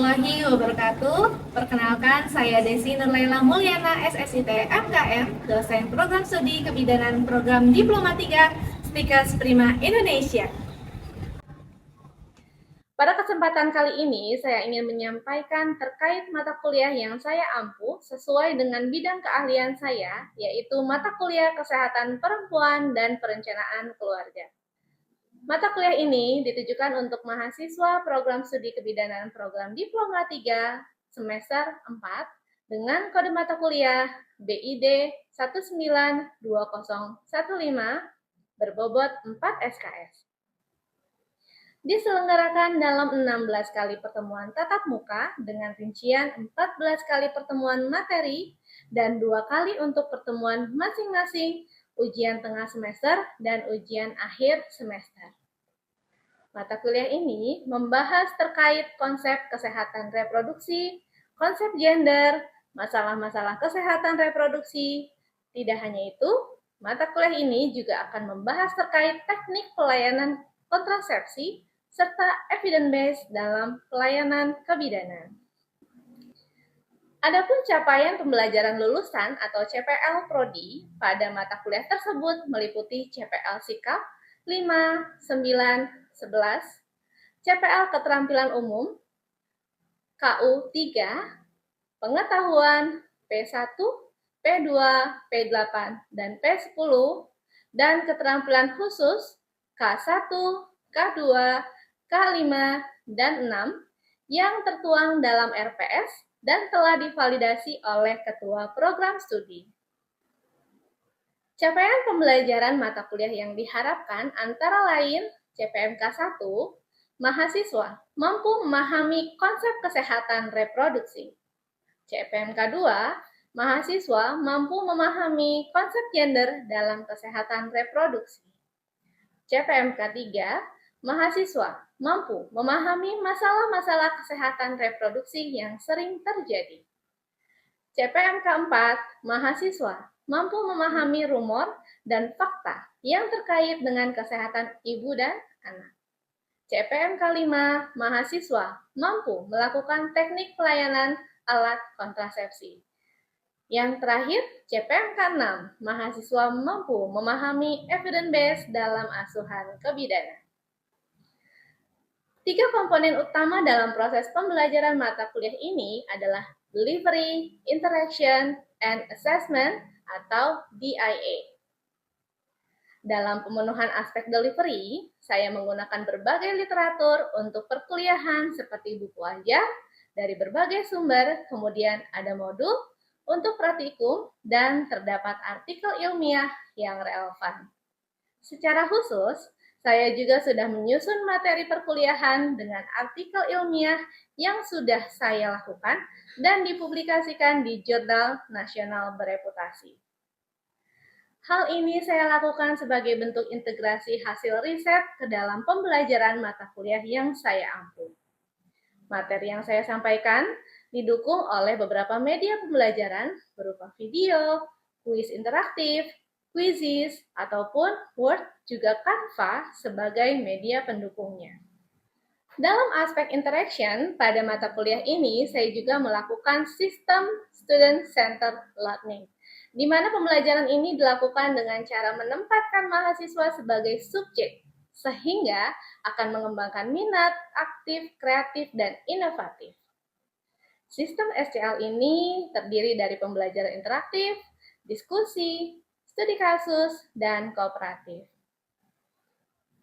warahmatullahi wabarakatuh. Perkenalkan, saya Desi Nurlaila Mulyana, SSIT MKM, dosen program studi kebidanan program Diploma 3 Stikers Prima Indonesia. Pada kesempatan kali ini, saya ingin menyampaikan terkait mata kuliah yang saya ampuh sesuai dengan bidang keahlian saya, yaitu mata kuliah Kesehatan Perempuan dan Perencanaan Keluarga. Mata kuliah ini ditujukan untuk mahasiswa program studi kebidanan program Diploma 3 semester 4 dengan kode mata kuliah BID 192015 berbobot 4 SKS. Diselenggarakan dalam 16 kali pertemuan tatap muka dengan rincian 14 kali pertemuan materi dan 2 kali untuk pertemuan masing-masing ujian tengah semester dan ujian akhir semester. Mata kuliah ini membahas terkait konsep kesehatan reproduksi, konsep gender, masalah-masalah kesehatan reproduksi. Tidak hanya itu, mata kuliah ini juga akan membahas terkait teknik pelayanan kontrasepsi serta evidence-based dalam pelayanan kebidanan. Adapun capaian pembelajaran lulusan atau CPL Prodi pada mata kuliah tersebut meliputi CPL Sikap 5, 9, 11, CPL Keterampilan Umum, KU 3, Pengetahuan, P1, P2, P8, dan P10, dan Keterampilan Khusus, K1, K2, K5, dan 6, yang tertuang dalam RPS dan telah divalidasi oleh Ketua Program Studi. Capaian pembelajaran mata kuliah yang diharapkan antara lain CPMK 1, mahasiswa mampu memahami konsep kesehatan reproduksi. CPMK 2, mahasiswa mampu memahami konsep gender dalam kesehatan reproduksi. CPMK 3, mahasiswa mampu memahami masalah-masalah kesehatan reproduksi yang sering terjadi. CPMK 4, mahasiswa mampu memahami rumor dan fakta yang terkait dengan kesehatan ibu dan anak. CPMK 5, mahasiswa mampu melakukan teknik pelayanan alat kontrasepsi. Yang terakhir, CPMK 6, mahasiswa mampu memahami evidence-based dalam asuhan kebidanan. 3 komponen utama dalam proses pembelajaran mata kuliah ini adalah Delivery, Interaction, and Assessment atau DIA. Dalam pemenuhan aspek delivery, saya menggunakan berbagai literatur untuk perkuliahan seperti buku ajar dari berbagai sumber, kemudian ada modul untuk praktikum, dan terdapat artikel ilmiah yang relevan. Secara khusus, saya juga sudah menyusun materi perkuliahan dengan artikel ilmiah yang sudah saya lakukan dan dipublikasikan di jurnal nasional bereputasi. Hal ini saya lakukan sebagai bentuk integrasi hasil riset ke dalam pembelajaran mata kuliah yang saya ampuh. Materi yang saya sampaikan didukung oleh beberapa media pembelajaran berupa video, kuis interaktif, quizzes, ataupun Word juga Canva sebagai media pendukungnya. Dalam aspek interaction, pada mata kuliah ini saya juga melakukan sistem student-centered learning, di mana pembelajaran ini dilakukan dengan cara menempatkan mahasiswa sebagai subjek, sehingga akan mengembangkan minat, aktif, kreatif, dan inovatif. Sistem SCL ini terdiri dari pembelajaran interaktif, diskusi, studi kasus, dan kooperatif.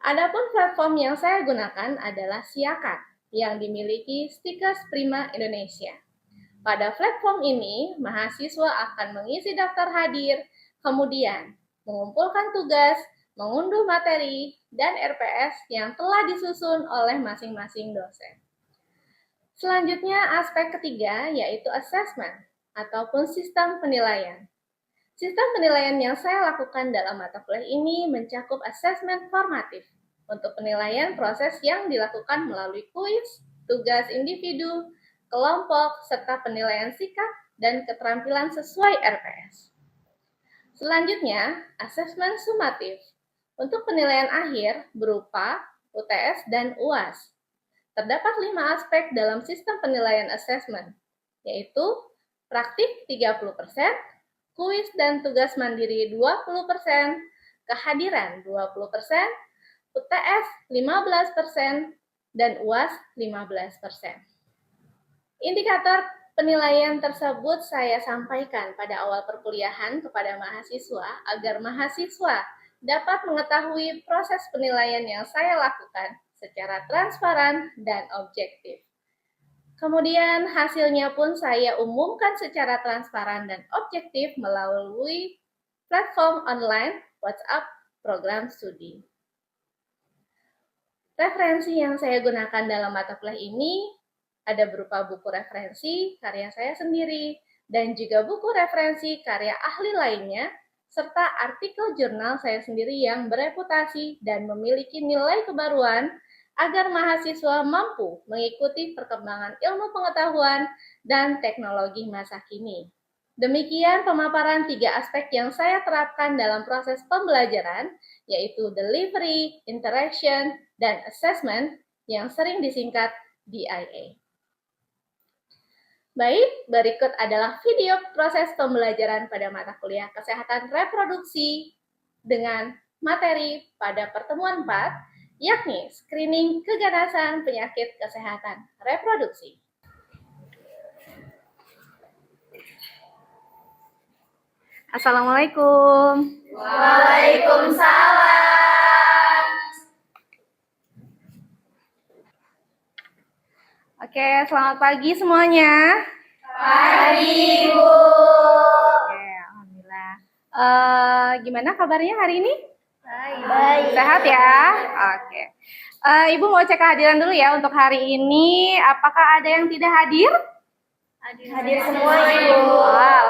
Adapun platform yang saya gunakan adalah Siakat yang dimiliki Stikers Prima Indonesia. Pada platform ini, mahasiswa akan mengisi daftar hadir, kemudian mengumpulkan tugas, mengunduh materi, dan RPS yang telah disusun oleh masing-masing dosen. Selanjutnya, aspek ketiga yaitu assessment ataupun sistem penilaian. Sistem penilaian yang saya lakukan dalam mata kuliah ini mencakup asesmen formatif untuk penilaian proses yang dilakukan melalui kuis, tugas individu, kelompok, serta penilaian sikap dan keterampilan sesuai RPS. Selanjutnya, asesmen sumatif untuk penilaian akhir berupa UTS dan UAS. Terdapat 5 aspek dalam sistem penilaian assessment, yaitu praktik 30%, kuis dan tugas mandiri 20%, kehadiran 20%, UTS 15%, dan UAS 15%. Indikator penilaian tersebut saya sampaikan pada awal perkuliahan kepada mahasiswa agar mahasiswa dapat mengetahui proses penilaian yang saya lakukan secara transparan dan objektif. Kemudian hasilnya pun saya umumkan secara transparan dan objektif melalui platform online WhatsApp program studi. Referensi yang saya gunakan dalam mata kuliah ini ada berupa buku referensi karya saya sendiri dan juga buku referensi karya ahli lainnya serta artikel jurnal saya sendiri yang bereputasi dan memiliki nilai kebaruan agar mahasiswa mampu mengikuti perkembangan ilmu pengetahuan dan teknologi masa kini. Demikian pemaparan 3 aspek yang saya terapkan dalam proses pembelajaran, yaitu delivery, interaction, dan assessment yang sering disingkat DIA. Baik, berikut adalah video proses pembelajaran pada mata kuliah kesehatan reproduksi dengan materi pada pertemuan 4, yakni screening keganasan penyakit kesehatan reproduksi. Assalamualaikum. Waalaikumsalam. Oke, selamat pagi semuanya. Pagi, Bu. Oke, alhamdulillah. Gimana kabarnya hari ini? Baik. Sehat ya? Oke. Ibu mau cek kehadiran dulu ya untuk hari ini. Apakah ada yang tidak hadir? Hadir semua, Ibu.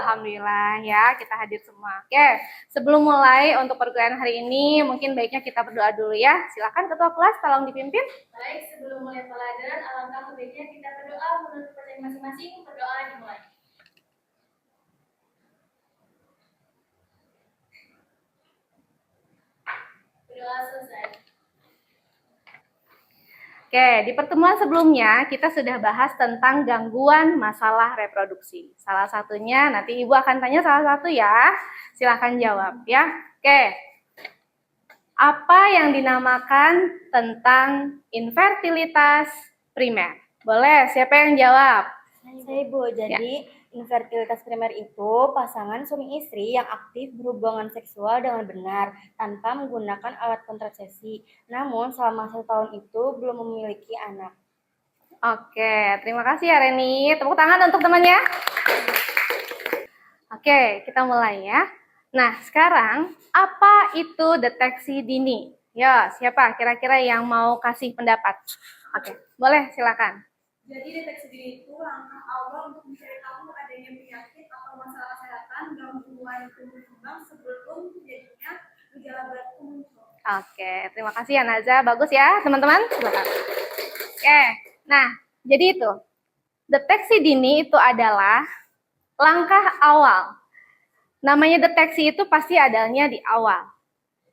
Alhamdulillah ya, kita hadir semua. Oke, sebelum mulai untuk perkuliahan hari ini, mungkin baiknya kita berdoa dulu ya. Silakan ketua kelas, tolong dipimpin. Baik, sebelum mulai pelajaran, alangkah baiknya kita berdoa menurut percaya masing-masing. Berdoa dimulai. Berdoa selesai. Oke, di pertemuan sebelumnya kita sudah bahas tentang gangguan masalah reproduksi. Salah satunya, nanti Ibu akan tanya salah satu ya. Silahkan jawab ya. Oke, apa yang dinamakan tentang infertilitas primer? Boleh, siapa yang jawab? Saya Ibu, jadi infertilitas primer itu pasangan suami istri yang aktif berhubungan seksual dengan benar tanpa menggunakan alat kontrasepsi. Namun selama 1 tahun itu belum memiliki anak. Oke, terima kasih ya Reni. Tepuk tangan untuk temannya. Oke, kita mulai ya. Nah, sekarang apa itu deteksi dini? Ya, siapa kira-kira yang mau kasih pendapat? Oke, boleh silakan. Jadi deteksi dini itu langkah awal untuk mencari tahu adanya penyakit atau masalah kesehatan gangguan tumbuh kembang sebelum terjadinya gejala berat itu muncul. Oke, terima kasih ya Naza. Bagus ya teman-teman. Silakan. Oke, nah jadi itu. Deteksi dini itu adalah langkah awal. Namanya deteksi itu pasti adanya di awal.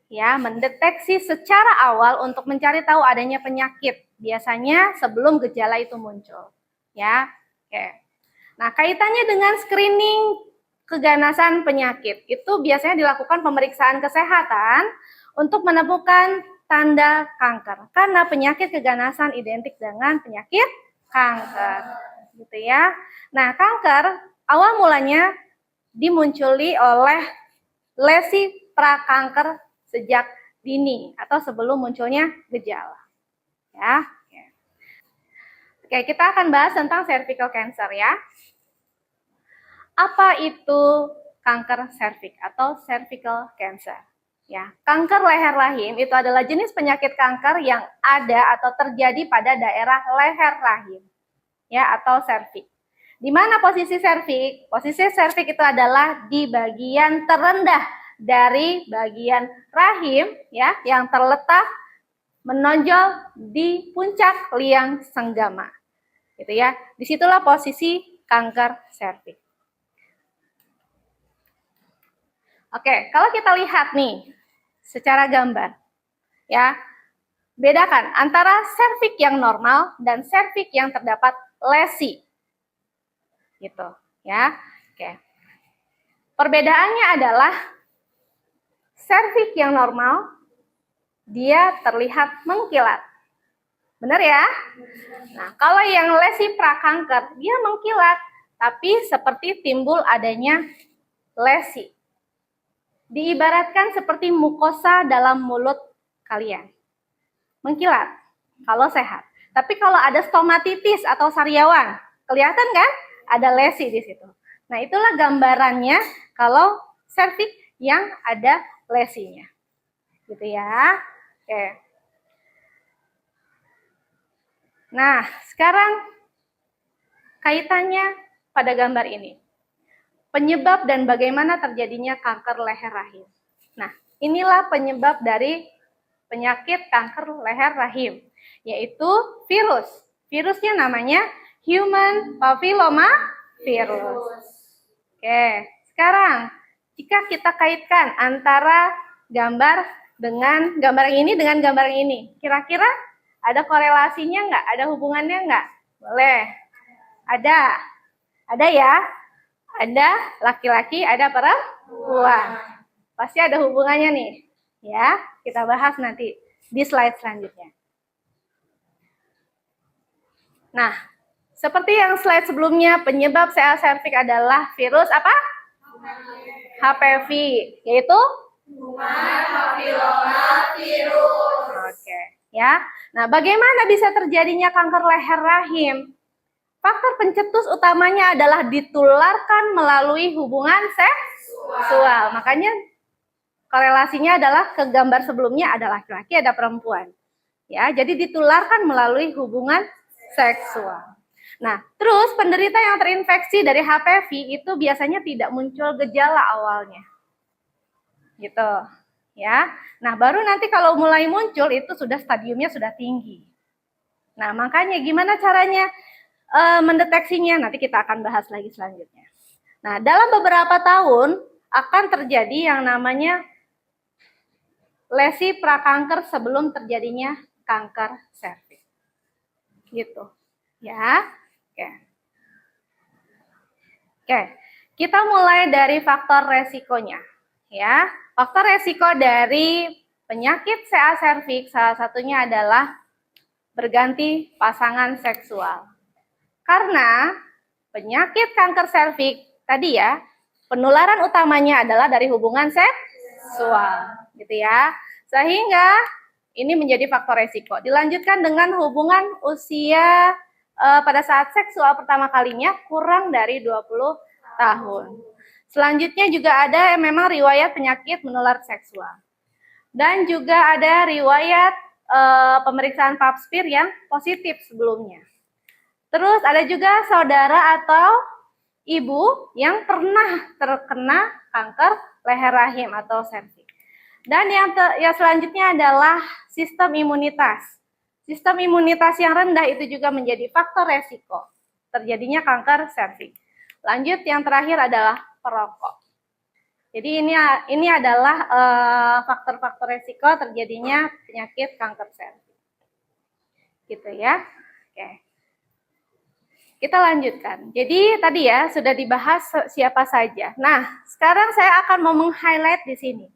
Ya, mendeteksi secara awal untuk mencari tahu adanya penyakit. Biasanya sebelum gejala itu muncul. Ya, oke. Nah, kaitannya dengan screening keganasan penyakit. Itu biasanya dilakukan pemeriksaan kesehatan untuk menemukan tanda kanker. Karena penyakit keganasan identik dengan penyakit kanker. Gitu ya. Nah, kanker awal mulanya dimunculi oleh lesi prakanker sejak dini atau sebelum munculnya gejala. Ya. Oke, kita akan bahas tentang cervical cancer ya. Apa itu kanker serviks atau cervical cancer? Ya, kanker leher rahim itu adalah jenis penyakit kanker yang ada atau terjadi pada daerah leher rahim. Ya, atau serviks. Di mana posisi serviks? Posisi serviks itu adalah di bagian terendah dari bagian rahim ya, yang terletak menonjol di puncak liang senggama. Gitu ya. Disitulah posisi kanker serviks. Oke, kalau kita lihat nih secara gambar, ya, Bedakan antara serviks yang normal dan serviks yang terdapat lesi. Gitu, ya. Oke. Perbedaannya adalah serviks yang normal dia terlihat mengkilat. Benar ya? Nah, kalau yang lesi prakanker dia mengkilat, tapi seperti timbul adanya lesi. Diibaratkan seperti mukosa dalam mulut kalian. Mengkilat kalau sehat. Tapi kalau ada stomatitis atau sariawan, kelihatan kan? Ada lesi di situ. Nah, itulah gambarannya kalau serviks yang ada lesinya. Gitu ya. Oke. Nah, sekarang kaitannya pada gambar ini. Penyebab dan bagaimana terjadinya kanker leher rahim. Nah, inilah penyebab dari penyakit kanker leher rahim, yaitu virus. Virusnya namanya human papilloma virus. Oke, sekarang jika kita kaitkan antara gambar dengan gambar ini dengan gambar ini, kira-kira ada korelasinya nggak? Ada hubungannya nggak? Boleh. Ada ya. Ada laki-laki, ada perempuan. Pasti ada hubungannya nih. Ya, kita bahas nanti di slide selanjutnya. Nah, seperti yang slide sebelumnya, penyebab sel serviks adalah virus apa? HPV, yaitu Human papilloma virus. Oke, ya. Nah, bagaimana bisa terjadinya kanker leher rahim? Faktor pencetus utamanya adalah ditularkan melalui hubungan seksual. Makanya korelasinya adalah ke gambar sebelumnya ada laki-laki, ada perempuan. Ya, jadi ditularkan melalui hubungan seksual. Nah, terus penderita yang terinfeksi dari HPV itu biasanya tidak muncul gejala awalnya. Gitu. Ya. Nah, baru nanti kalau mulai muncul itu sudah stadiumnya sudah tinggi. Nah, makanya gimana caranya mendeteksinya? Nanti kita akan bahas lagi selanjutnya. Nah, dalam beberapa tahun akan terjadi yang namanya lesi prakanker sebelum terjadinya kanker serviks. Gitu. Ya. Oke. Oke. Kita mulai dari faktor resikonya. Ya. Faktor resiko dari penyakit CA serviks salah satunya adalah berganti pasangan seksual. Karena penyakit kanker serviks tadi ya, penularan utamanya adalah dari hubungan seksual, gitu ya. Sehingga ini menjadi faktor resiko. Dilanjutkan dengan hubungan usia pada saat seksual pertama kalinya kurang dari 20 tahun. Selanjutnya juga ada memang riwayat penyakit menular seksual. Dan juga ada riwayat pemeriksaan pap smear yang positif sebelumnya. Terus ada juga saudara atau ibu yang pernah terkena kanker leher rahim atau serviks. Dan yang selanjutnya adalah sistem imunitas. Sistem imunitas yang rendah itu juga menjadi faktor resiko terjadinya kanker serviks. Lanjut yang terakhir adalah perokok. Jadi ini adalah faktor-faktor resiko terjadinya penyakit kanker serviks. Gitu ya. Oke. Kita lanjutkan. Jadi tadi ya sudah dibahas siapa saja. Nah, sekarang saya akan mau meng-highlight di sini.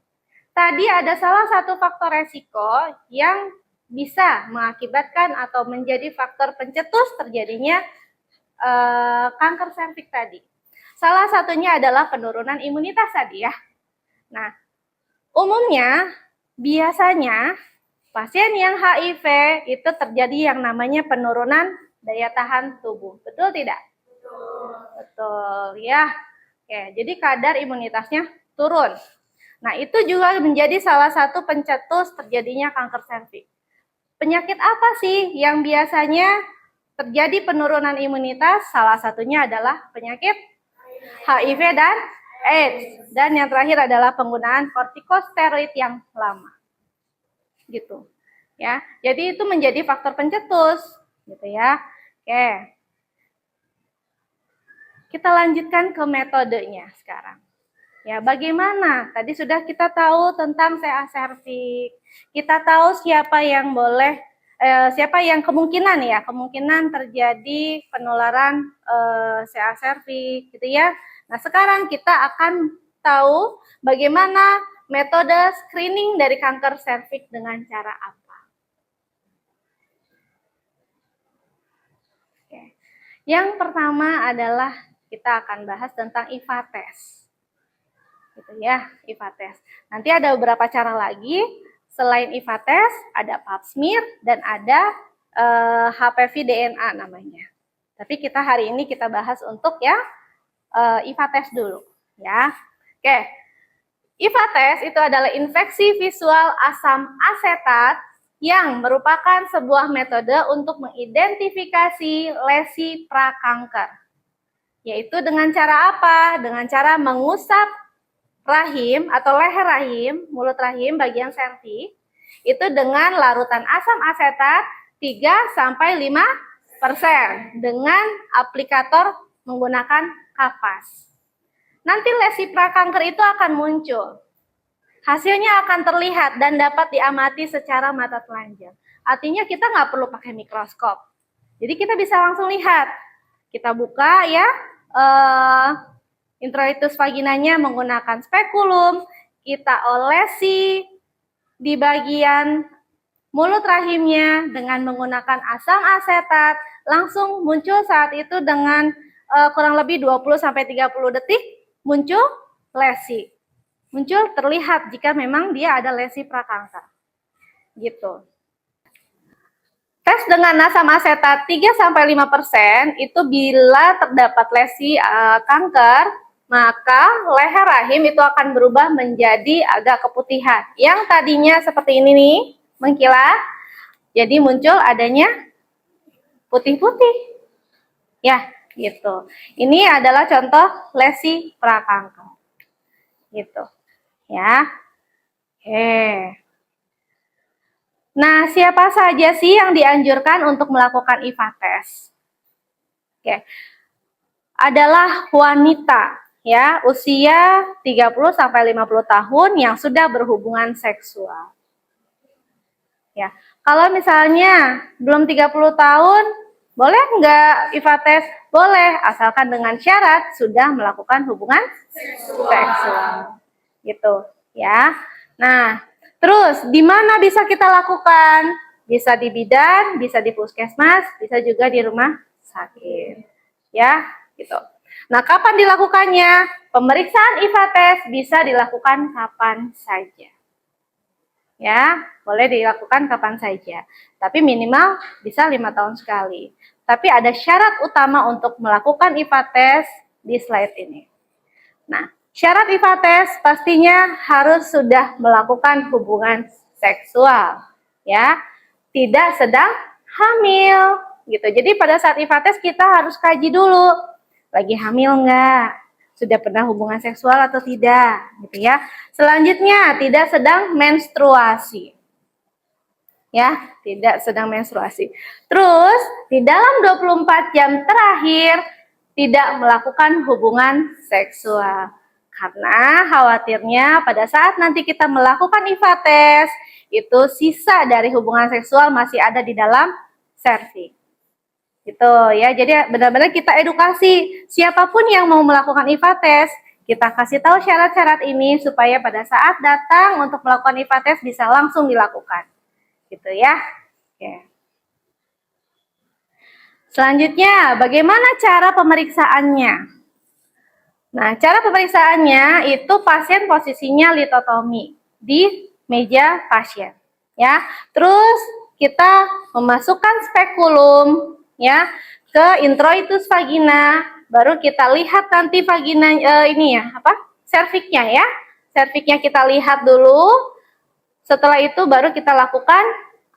Tadi ada salah satu faktor resiko yang bisa mengakibatkan atau menjadi faktor pencetus terjadinya kanker serviks tadi. Salah satunya adalah penurunan imunitas tadi ya. Nah, umumnya biasanya pasien yang HIV itu terjadi yang namanya penurunan daya tahan tubuh. Betul tidak? Betul. Betul ya. Oke, jadi kadar imunitasnya turun. Nah, itu juga menjadi salah satu pencetus terjadinya kanker serviks. Penyakit apa sih yang biasanya terjadi penurunan imunitas? Salah satunya adalah penyakit HIV dan AIDS. Dan yang terakhir adalah penggunaan kortikosteroid yang lama. Gitu. Ya. Jadi itu menjadi faktor pencetus, gitu ya. Oke. Kita lanjutkan ke metodenya sekarang. Ya, bagaimana? Tadi sudah kita tahu tentang CA cervix. Kita tahu siapa yang boleh, siapa yang kemungkinan terjadi penularan CA cervix, gitu ya. Nah, sekarang kita akan tahu bagaimana metode screening dari kanker cervix dengan cara apa. Oke. Yang pertama adalah kita akan bahas tentang IVA test. Gitu ya, IVA test. Nanti ada beberapa cara lagi selain IVA test, ada pap smear dan ada HPV DNA namanya. Tapi kita hari ini kita bahas untuk ya IVA test dulu ya. Oke. IVA test itu adalah infeksi visual asam asetat yang merupakan sebuah metode untuk mengidentifikasi lesi prakanker. Yaitu dengan cara apa? Dengan cara mengusap rahim atau leher rahim, mulut rahim bagian cervix itu dengan larutan asam asetat 3-5% dengan aplikator menggunakan kapas. Nanti lesi prakanker itu akan muncul. Hasilnya akan terlihat dan dapat diamati secara mata telanjang. Artinya kita nggak perlu pakai mikroskop. Jadi kita bisa langsung lihat. Kita buka ya introitus vaginanya menggunakan spekulum, kita olesi di bagian mulut rahimnya dengan menggunakan asam asetat, langsung muncul saat itu dengan kurang lebih 20-30 detik muncul lesi. Muncul terlihat jika memang dia ada lesi prakanker. Gitu. Tes dengan asam asetat 3-5% itu bila terdapat lesi kanker, maka leher rahim itu akan berubah menjadi agak keputihan. Yang tadinya seperti ini nih, mengkilat, jadi muncul adanya putih-putih. Ya, gitu. Ini adalah contoh lesi prakanker. Gitu. Ya. Oke. Nah, siapa saja sih yang dianjurkan untuk melakukan IVA test? Oke. Adalah wanita ya, usia 30-50 tahun yang sudah berhubungan seksual. Ya, kalau misalnya belum 30 tahun, boleh nggak IVA test? Boleh, asalkan dengan syarat sudah melakukan hubungan seksual. Gitu, ya. Nah, terus di mana bisa kita lakukan? Bisa di bidan, bisa di puskesmas, bisa juga di rumah sakit. Ya, gitu. Nah, kapan dilakukannya? Pemeriksaan IVA test bisa dilakukan kapan saja. Ya, boleh dilakukan kapan saja. Tapi minimal bisa 5 tahun sekali. Tapi ada syarat utama untuk melakukan IVA test di slide ini. Nah, syarat IVA test pastinya harus sudah melakukan hubungan seksual. Ya, tidak sedang hamil. Gitu. Jadi pada saat IVA test kita harus kaji dulu. Lagi hamil enggak? Sudah pernah hubungan seksual atau tidak? Gitu ya. Selanjutnya, tidak sedang menstruasi. Ya, tidak sedang menstruasi. Terus, di dalam 24 jam terakhir, tidak melakukan hubungan seksual. Karena khawatirnya pada saat nanti kita melakukan IVA test, itu sisa dari hubungan seksual masih ada di dalam serviks. Gitu ya, jadi benar-benar kita edukasi siapapun yang mau melakukan IVA test, kita kasih tahu syarat-syarat ini supaya pada saat datang untuk melakukan IVA test bisa langsung dilakukan. Gitu ya. Oke. Selanjutnya, bagaimana cara pemeriksaannya? Nah, cara pemeriksaannya itu pasien posisinya litotomi di meja pasien. Ya, terus kita memasukkan spekulum ya ke introitus vagina, baru kita lihat nanti vagina ini ya serviksnya ya, serviksnya kita lihat dulu. Setelah itu baru kita lakukan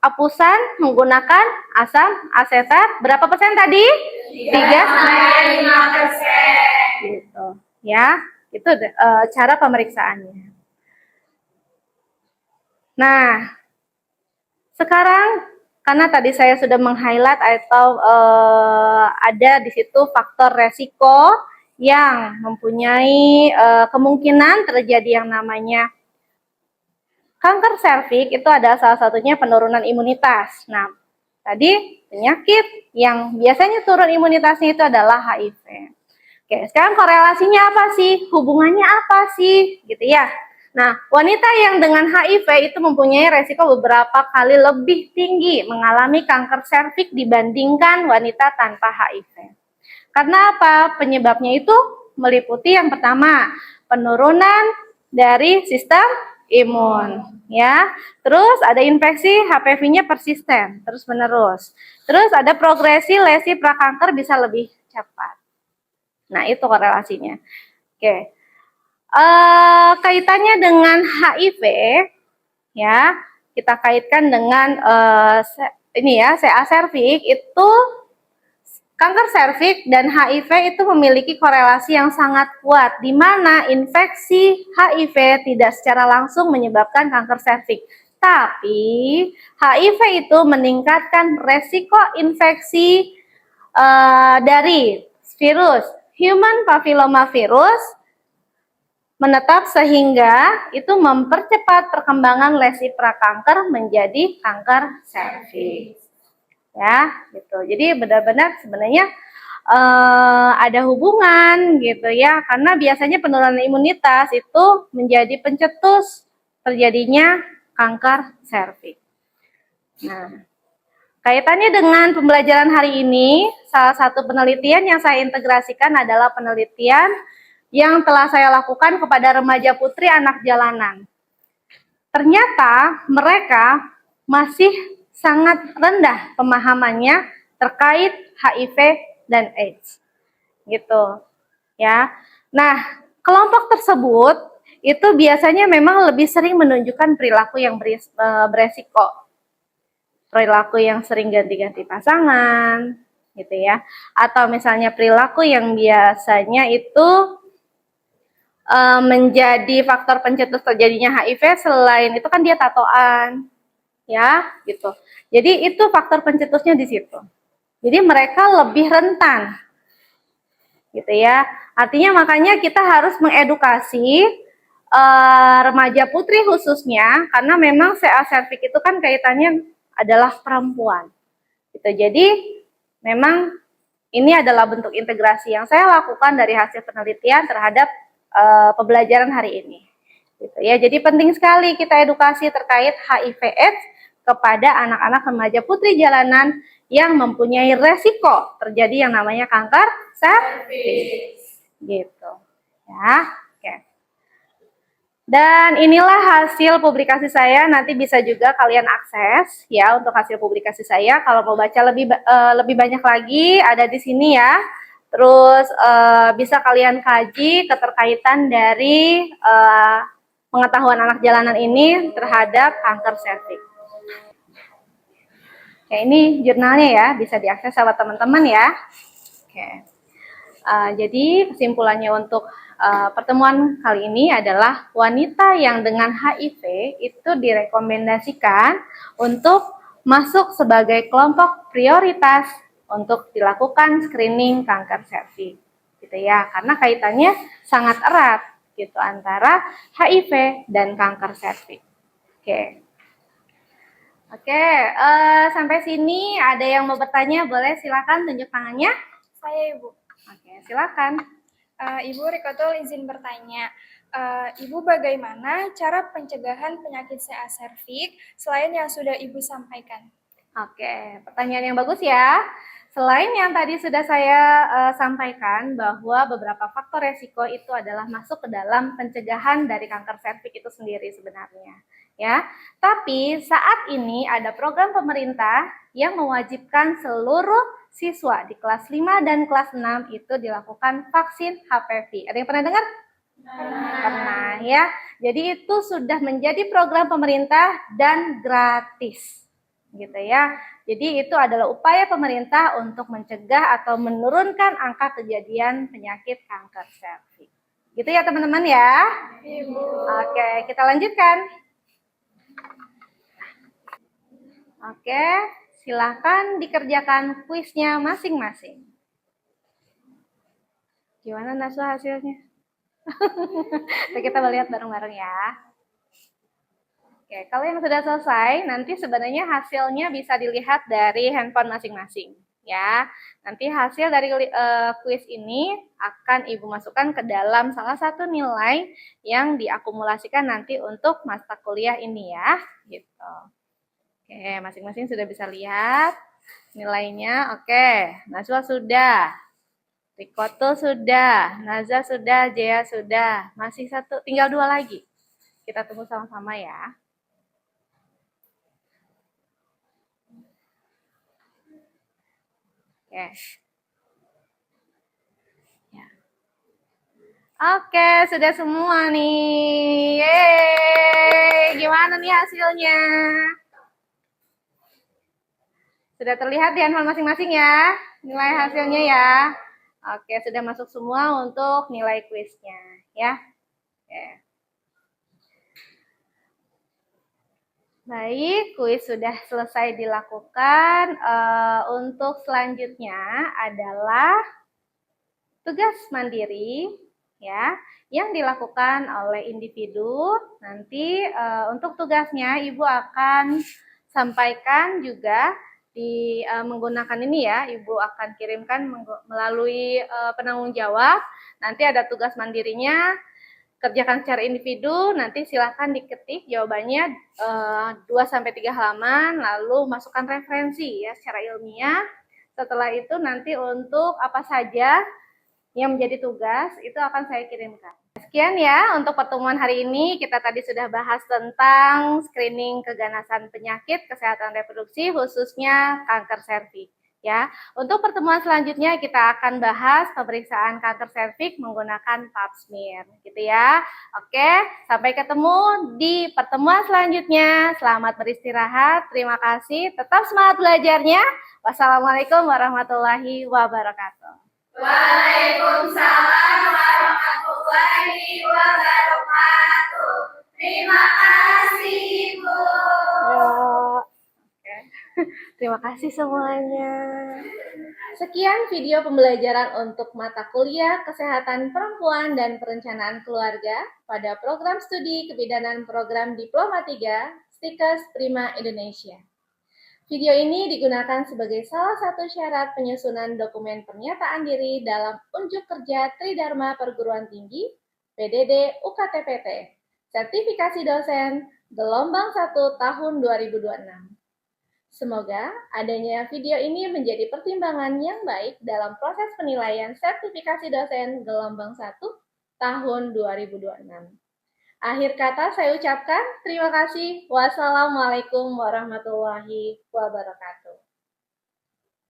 apusan menggunakan asam asetat berapa persen tadi? 3-5%. Gitu ya, itu cara pemeriksaannya. Nah, sekarang karena tadi saya sudah meng-highlight atau ada di situ faktor resiko yang mempunyai kemungkinan terjadi yang namanya kanker serviks itu adalah salah satunya penurunan imunitas. Nah, tadi penyakit yang biasanya turun imunitasnya itu adalah HIV. Oke, sekarang korelasinya apa sih? Hubungannya apa sih? Gitu ya. Nah, wanita yang dengan HIV itu mempunyai resiko beberapa kali lebih tinggi mengalami kanker serviks dibandingkan wanita tanpa HIV. Karena apa? Penyebabnya itu meliputi yang pertama, penurunan dari sistem imun, ya. Terus ada infeksi HPV-nya persisten, terus-menerus. Terus ada progresi lesi prakanker bisa lebih cepat. Nah, itu korelasinya. Oke. Kaitannya dengan HIV, ya, kita kaitkan dengan ini ya, CA cervix itu kanker serviks dan HIV itu memiliki korelasi yang sangat kuat, di mana infeksi HIV tidak secara langsung menyebabkan kanker serviks. Tapi HIV itu meningkatkan resiko infeksi dari virus human papillomavirus menetap sehingga itu mempercepat perkembangan lesi prakanker menjadi kanker serviks. Ya, gitu. Jadi benar-benar sebenarnya ada hubungan gitu ya, karena biasanya penurunan imunitas itu menjadi pencetus terjadinya kanker serviks. Nah, kaitannya dengan pembelajaran hari ini, salah satu penelitian yang saya integrasikan adalah penelitian yang telah saya lakukan kepada remaja putri anak jalanan. Ternyata mereka masih sangat rendah pemahamannya terkait HIV dan AIDS. Gitu. Ya. Nah, kelompok tersebut itu biasanya memang lebih sering menunjukkan perilaku yang beresiko. Perilaku yang sering ganti-ganti pasangan, gitu ya. Atau misalnya perilaku yang biasanya itu menjadi faktor pencetus terjadinya HIV. Selain itu kan dia tatoan, ya, gitu. Jadi itu faktor pencetusnya di situ. Jadi mereka lebih rentan, gitu ya. Artinya makanya kita harus mengedukasi remaja putri khususnya, karena memang CA cervix itu kan kaitannya adalah perempuan. Gitu. Jadi memang ini adalah bentuk integrasi yang saya lakukan dari hasil penelitian terhadap pembelajaran hari ini. Gitu ya. Jadi penting sekali kita edukasi terkait HIV/AIDS kepada anak-anak remaja putri jalanan yang mempunyai resiko terjadi yang namanya kanker serviks. Gitu. Ya. Oke. Dan inilah hasil publikasi saya, nanti bisa juga kalian akses ya untuk hasil publikasi saya. Kalau mau baca lebih banyak lagi ada di sini ya. Terus bisa kalian kaji keterkaitan dari pengetahuan anak jalanan ini terhadap kanker serviks. Oke, ini jurnalnya ya, bisa diakses sama teman-teman ya. Oke. Jadi kesimpulannya untuk pertemuan kali ini adalah wanita yang dengan HIV itu direkomendasikan untuk masuk sebagai kelompok prioritas untuk dilakukan screening kanker serviks, gitu ya, karena kaitannya sangat erat gitu antara HIV dan kanker serviks. Oke, sampai sini ada yang mau bertanya, boleh silakan tunjuk tangannya. Saya Ibu. Oke, silakan. Ibu Rikotul izin bertanya. Ibu bagaimana cara pencegahan penyakit CA cervix selain yang sudah Ibu sampaikan? Oke, pertanyaan yang bagus ya. Selain yang tadi sudah saya sampaikan bahwa beberapa faktor resiko itu adalah masuk ke dalam pencegahan dari kanker serviks itu sendiri sebenarnya. Ya, tapi saat ini ada program pemerintah yang mewajibkan seluruh siswa di kelas 5 dan kelas 6 itu dilakukan vaksin HPV. Ada yang pernah dengar? Pernah ya. Jadi itu sudah menjadi program pemerintah dan gratis. Gitu ya. Jadi itu adalah upaya pemerintah untuk mencegah atau menurunkan angka kejadian penyakit kanker serviks. Gitu ya teman-teman ya. Ibu. Oke, kita lanjutkan. Oke, silakan dikerjakan kuisnya masing-masing. Gimana Naswa hasilnya? Kita lihat bareng-bareng ya. Oke, kalau yang sudah selesai, nanti sebenarnya hasilnya bisa dilihat dari handphone masing-masing. Ya, nanti hasil dari kuis ini akan Ibu masukkan ke dalam salah satu nilai yang diakumulasikan nanti untuk mata kuliah ini ya, gitu. Oke, masing-masing sudah bisa lihat nilainya. Oke, Naswa sudah, Rikoto sudah, Naza sudah, Jaya sudah. Masih satu, tinggal 2 lagi. Kita tunggu sama-sama ya. Oke. Ya. Oke, sudah semua nih. Yeay. Gimana nih hasilnya? Sudah terlihat di handphone masing-masing ya? Nilai hasilnya ya. Oke, sudah masuk semua untuk nilai kuisnya ya. Oke. Baik, kuis sudah selesai dilakukan. Untuk selanjutnya adalah tugas mandiri ya yang dilakukan oleh individu. Nanti untuk tugasnya Ibu akan sampaikan juga di menggunakan ini ya, Ibu akan kirimkan melalui penanggung jawab. Nanti ada tugas mandirinya, kerjakan secara individu, nanti silakan diketik jawabannya 2-3 halaman, lalu masukkan referensi ya secara ilmiah. Setelah itu nanti untuk apa saja yang menjadi tugas itu akan saya kirimkan. Sekian ya untuk pertemuan hari ini. Kita tadi sudah bahas tentang screening keganasan penyakit kesehatan reproduksi khususnya kanker serviks. Ya, untuk pertemuan selanjutnya kita akan bahas pemeriksaan kanker serviks menggunakan pap smear, gitu ya. Oke, sampai ketemu di pertemuan selanjutnya. Selamat beristirahat. Terima kasih. Tetap semangat belajarnya. Wassalamualaikum warahmatullahi wabarakatuh. Waalaikumsalam warahmatullahi wabarakatuh. Terima kasih, Bu. Oke. Terima kasih semuanya. Sekian video pembelajaran untuk mata kuliah Kesehatan Perempuan dan Perencanaan Keluarga pada program studi kebidanan program Diploma 3 Stikers Prima Indonesia. Video ini digunakan sebagai salah satu syarat penyusunan dokumen pernyataan diri dalam unjuk kerja Tridharma Perguruan Tinggi PDD UKTPT, sertifikasi dosen gelombang 1 tahun 2026. Semoga adanya video ini menjadi pertimbangan yang baik dalam proses penilaian sertifikasi dosen gelombang 1 tahun 2026. Akhir kata saya ucapkan terima kasih. Wassalamualaikum warahmatullahi wabarakatuh.